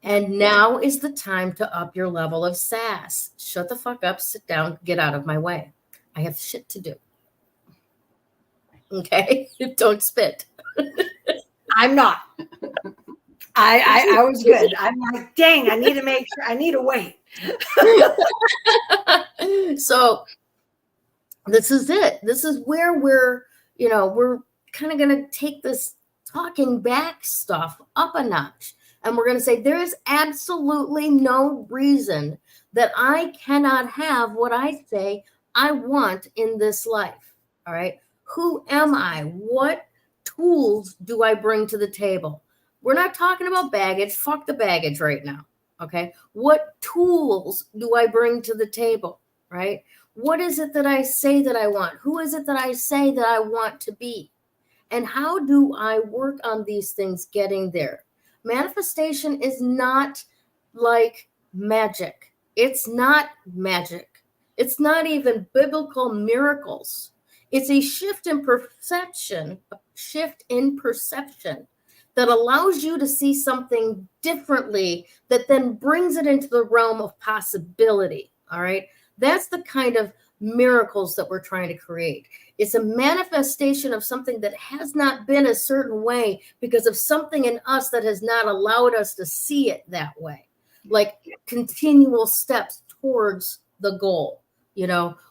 And now is the time to up your level of sass. Shut the fuck up, sit down, get out of my way. I have shit to do. Okay? Don't spit. I'm not. I was good. I'm like, dang, I need to make sure. I need to wait. So this is it. This is where we're kind of going to take this talking back stuff up a notch. And we're going to say there is absolutely no reason that I cannot have what I say I want in this life. All right. Who am I? What tools do I bring to the table? We're not talking about baggage. Fuck the baggage right now. Okay. What tools do I bring to the table? Right. What is it that I say that I want? Who is it that I say that I want to be? And how do I work on these things getting there? Manifestation is not like magic. It's not magic. It's not even biblical miracles. It's a shift in perception that allows you to see something differently that then brings it into the realm of possibility. All right. That's the kind of miracles that we're trying to create. It's a manifestation of something that has not been a certain way because of something in us that has not allowed us to see it that way. Like continual steps towards the goal,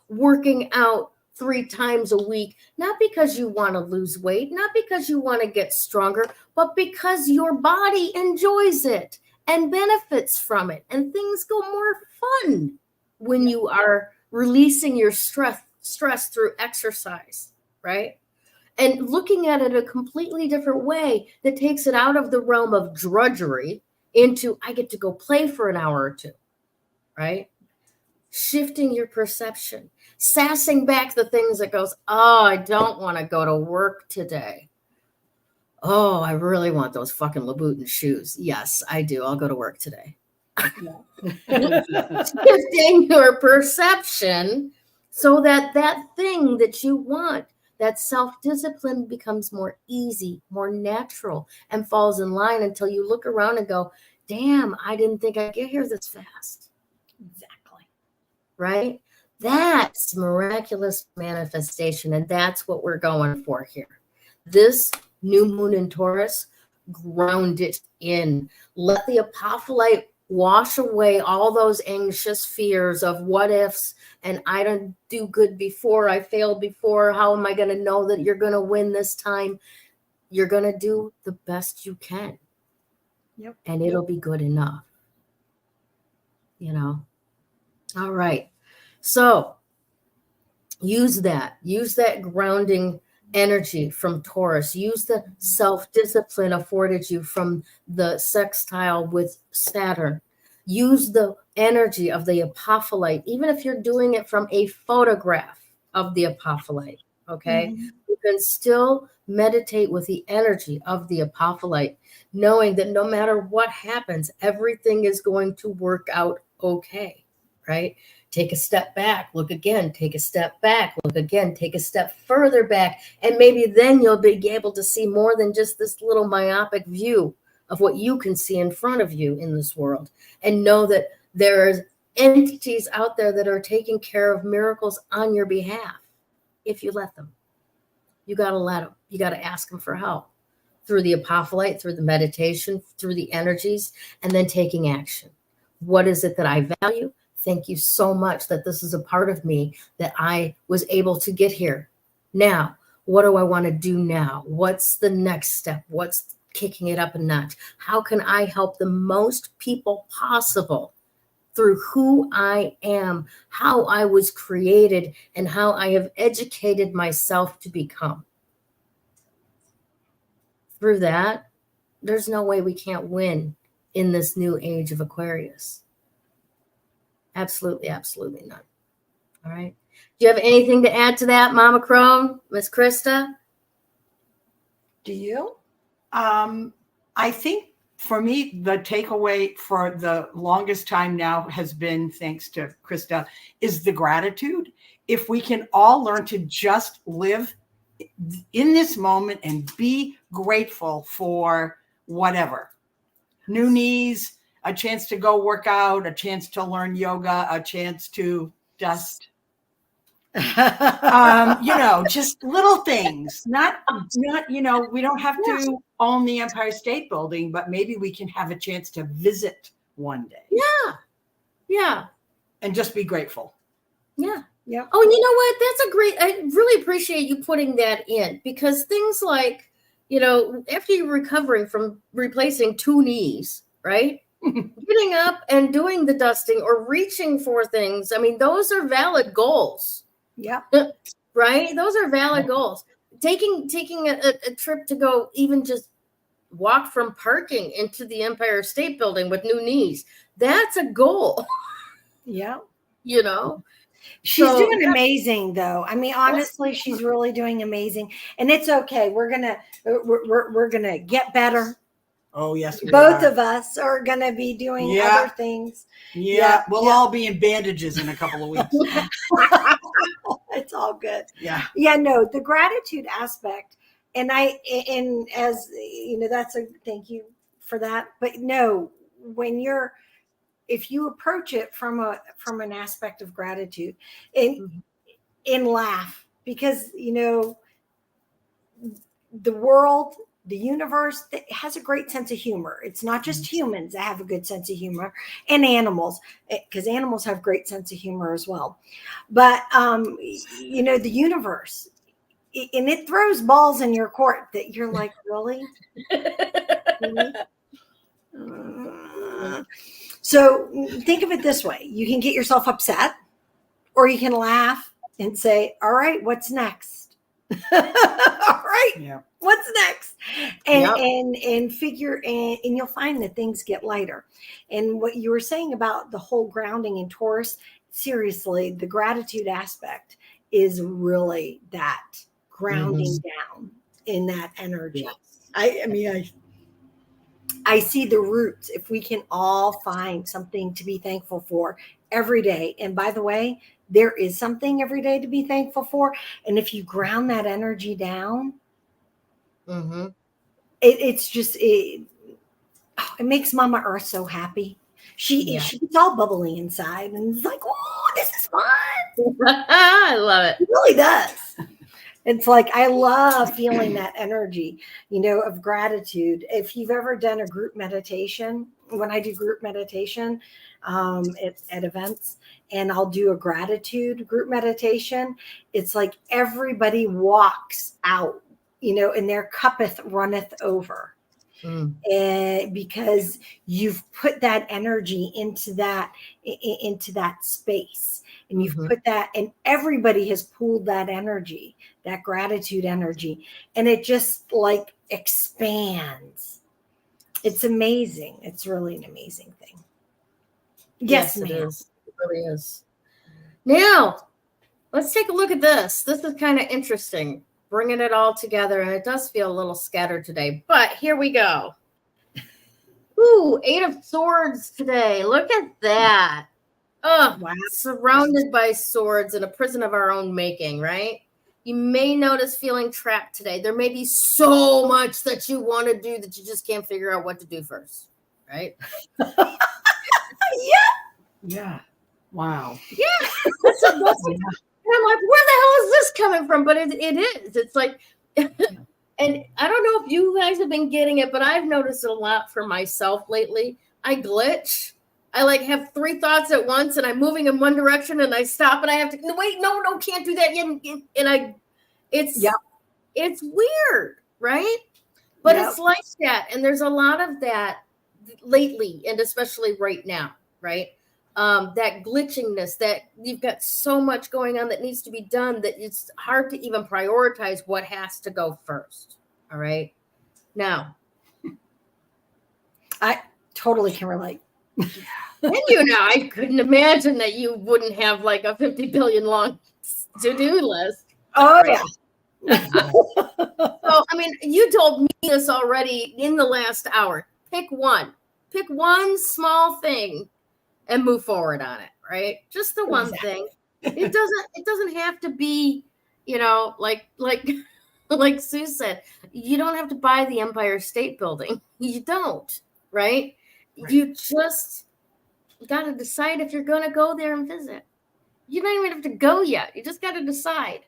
working out 3 times a week, not because you want to lose weight, not because you want to get stronger, but because your body enjoys it and benefits from it. And things go more fun when you are releasing your stress through exercise, right? And looking at it a completely different way that takes it out of the realm of drudgery into, I get to go play for an hour or two, right? Shifting your perception, sassing back the things that goes, oh, I don't want to go to work today. Oh, I really want those fucking Louboutin shoes. Yes, I do. I'll go to work today. Shifting your perception so that that thing that you want, that self-discipline, becomes more easy, more natural, and falls in line until you look around and go, damn, I didn't think I'd get here this fast. Exactly. Right? That's miraculous manifestation. And that's what we're going for here. This new moon in Taurus, ground it in. Let the Apophyllite wash away all those anxious fears of what ifs, and I don't do good before, I failed before. How am I going to know that you're going to win this time? You're going to do the best you can. Yep. And it'll be good enough. You know? All right. So use that grounding energy from Taurus. Use the self-discipline afforded you from the sextile with Saturn. Use the energy of the Apophyllite, even if you're doing it from a photograph of the Apophyllite. Okay. Mm-hmm. You can still meditate with the energy of the Apophyllite, knowing that no matter what happens, everything is going to work out okay. Right? Take a step back, look again, take a step back, look again, take a step further back. And maybe then you'll be able to see more than just this little myopic view of what you can see in front of you in this world. And know that there are entities out there that are taking care of miracles on your behalf. If you let them, you got to let them. You got to ask them for help through the Apophyllite, through the meditation, through the energies, and then taking action. What is it that I value? Thank you so much that this is a part of me that I was able to get here. Now, what do I want to do now? What's the next step? What's kicking it up a notch? How can I help the most people possible through who I am, how I was created, and how I have educated myself to become? Through that, there's no way we can't win in this new age of Aquarius. Absolutely, absolutely none. All right. Do you have anything to add to that, Mama Crone, Miss Krista? Do you? I think for me, the takeaway for the longest time now has been, thanks to Krista, is the gratitude. If we can all learn to just live in this moment and be grateful for whatever. New knees, a chance to go work out, a chance to learn yoga, a chance to just, just little things, not, we don't have to own the Empire State Building, but maybe we can have a chance to visit one day. Yeah. Yeah. And just be grateful. Yeah. Yeah. Oh, and you know what? That's a great, I really appreciate you putting that in, because things like, after you're recovering from replacing 2 knees, right? Getting up and doing the dusting or reaching for things. I mean, those are valid goals. Yeah. Right? Those are valid goals. Taking a trip to go even just walk from parking into the Empire State Building with new knees. That's a goal. Yeah. She's doing amazing, though. I mean, honestly, she's really doing amazing, and it's okay. We're gonna get better. Oh yes, both of us are gonna be doing other things. Yeah, we'll all be in bandages in a couple of weeks. It's all good. Yeah. No, the gratitude aspect, and as that's a thank you for that. But no, if you approach it from an aspect of gratitude and laugh, because the world the universe that has a great sense of humor. It's not just humans that have a good sense of humor, and animals, because animals have great sense of humor as well. But you know, the universe, and it throws balls in your court that you're like, really? Really? So think of it this way. You can get yourself upset, or you can laugh and say, all right, what's next? All right. Yeah. What's next? And Yep. and figure, and you'll find that things get lighter. And what you were saying about the whole grounding in Taurus, seriously, the gratitude aspect is really that grounding down in that energy. Yes. I mean, I see the roots. If we can all find something to be thankful for every day. And by the way, there is something every day to be thankful for. And if you ground that energy down, it's just, it makes Mama Earth so happy. She gets all bubbly inside and it's like, oh, this is fun. I love it. It really does. It's like, I love feeling that energy, you know, of gratitude. If you've ever done a group meditation, when I do group meditation at events, and I'll do a gratitude group meditation, it's like everybody walks out, you know, and their cuppeth runneth over. Because you've put that energy into that space, and you've put that, and everybody has pulled that energy, that gratitude energy, and it just like expands. It's amazing. It's really an amazing thing. Yes, it ma'am. is. It really is. Now, let's take a look at this. This is kind of interesting, bringing it all together, and it does feel a little scattered today, but here we go. Ooh, 8 of Swords today. Look at that. Oh, wow. Surrounded by swords in a prison of our own making, right? You may notice feeling trapped today. There may be so much that you want to do that you just can't figure out what to do first, right? Yeah. Wow. Yeah. That's and I'm like, where the hell is this coming from? But it is. It's like, and I don't know if you guys have been getting it, but I've noticed it a lot for myself lately. I glitch. I like have 3 thoughts at once, and I'm moving in one direction, and I stop, and I have to wait. No, can't do that yet. It's weird, right? But it's like that, and there's a lot of that lately, and especially right now, right? That glitchiness, that you've got so much going on that needs to be done that it's hard to even prioritize what has to go first. All right. Now, I totally can relate. And you know, I couldn't imagine that you wouldn't have like a 50 billion long to-do list. Oh, yeah. So, I mean, you told me this already in the last hour. Pick one small thing and move forward on it, right? Just the one thing. It doesn't have to be, you know, like Sue said, you don't have to buy the Empire State Building. You don't, right? You just got to decide if you're going to go there and visit. You don't even have to go yet. You just got to decide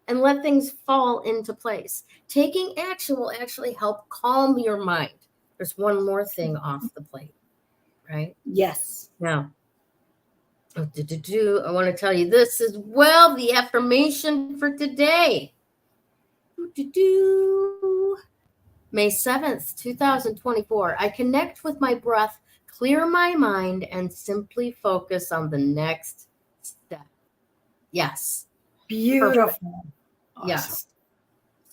and let things fall into place. Taking action will actually help calm your mind. There's one more thing off the plate, right? Yes. Now, I want to tell you this as well, the affirmation for today. May 7th, 2024. I connect with my breath, clear my mind, and simply focus on the next step. Yes. Beautiful. Awesome. Yes.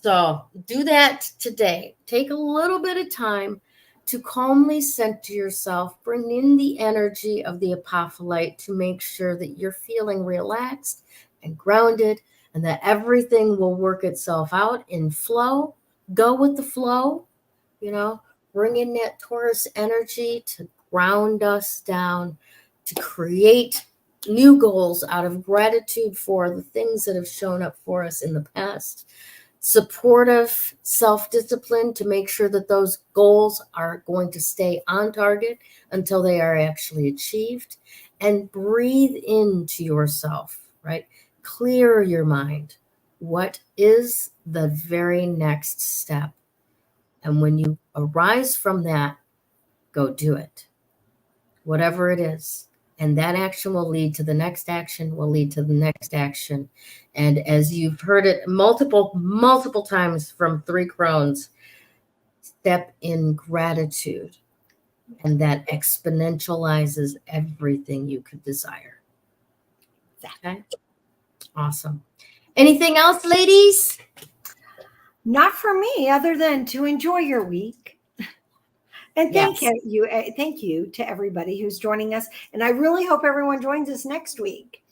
So do that today. Take a little bit of time to calmly center yourself. Bring in the energy of the Apophyllite to make sure that you're feeling relaxed and grounded, and that everything will work itself out in flow. Go with the flow, you know, bring in that Taurus energy to ground us down, to create new goals out of gratitude for the things that have shown up for us in the past. Supportive self-discipline to make sure that those goals are going to stay on target until they are actually achieved. And breathe into yourself, right? Clear your mind. What is the very next step? And when you arise from that, go do it, whatever it is. And that action will lead to the next action, will lead to the next action. And as you've heard it multiple times from 3 Crones, step in gratitude. And that exponentializes everything you could desire. Okay? Awesome. Anything else, ladies? Not for me, other than to enjoy your week. And thank you to everybody who's joining us. And I really hope everyone joins us next week,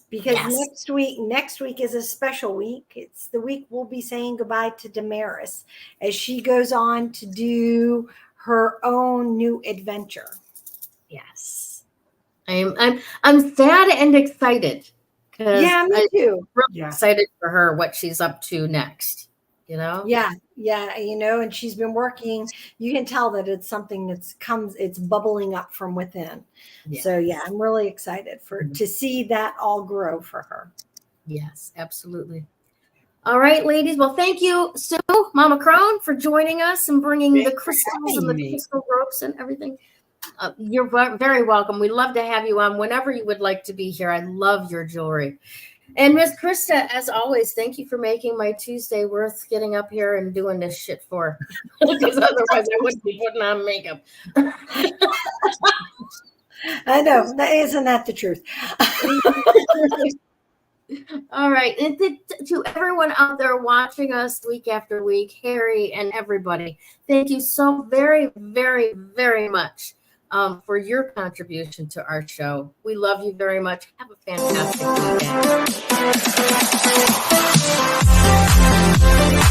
because next week is a special week. It's the week we'll be saying goodbye to Damaris as she goes on to do her own new adventure. Yes. I'm sad and excited. Yeah, me too. Really excited for her, what she's up to next. You know? Yeah, and she's been working. You can tell that it's something it's bubbling up from within. Yeah. So I'm really excited to see that all grow for her. Yes, absolutely. All right, ladies. Well, thank you, Sue, Mama Crone, for joining us and bringing the crystals and the crystal ropes and everything. You're very welcome. We'd love to have you on whenever you would like to be here. I love your jewelry. And Miss Krista, as always, thank you for making my Tuesday worth getting up here and doing this shit for. Because otherwise I wouldn't be putting on makeup. I know. Isn't that the truth? All right. And to everyone out there watching us week after week, Harry and everybody, thank you so very, very, very much for your contribution to our show. We love you very much. Have a fantastic weekend.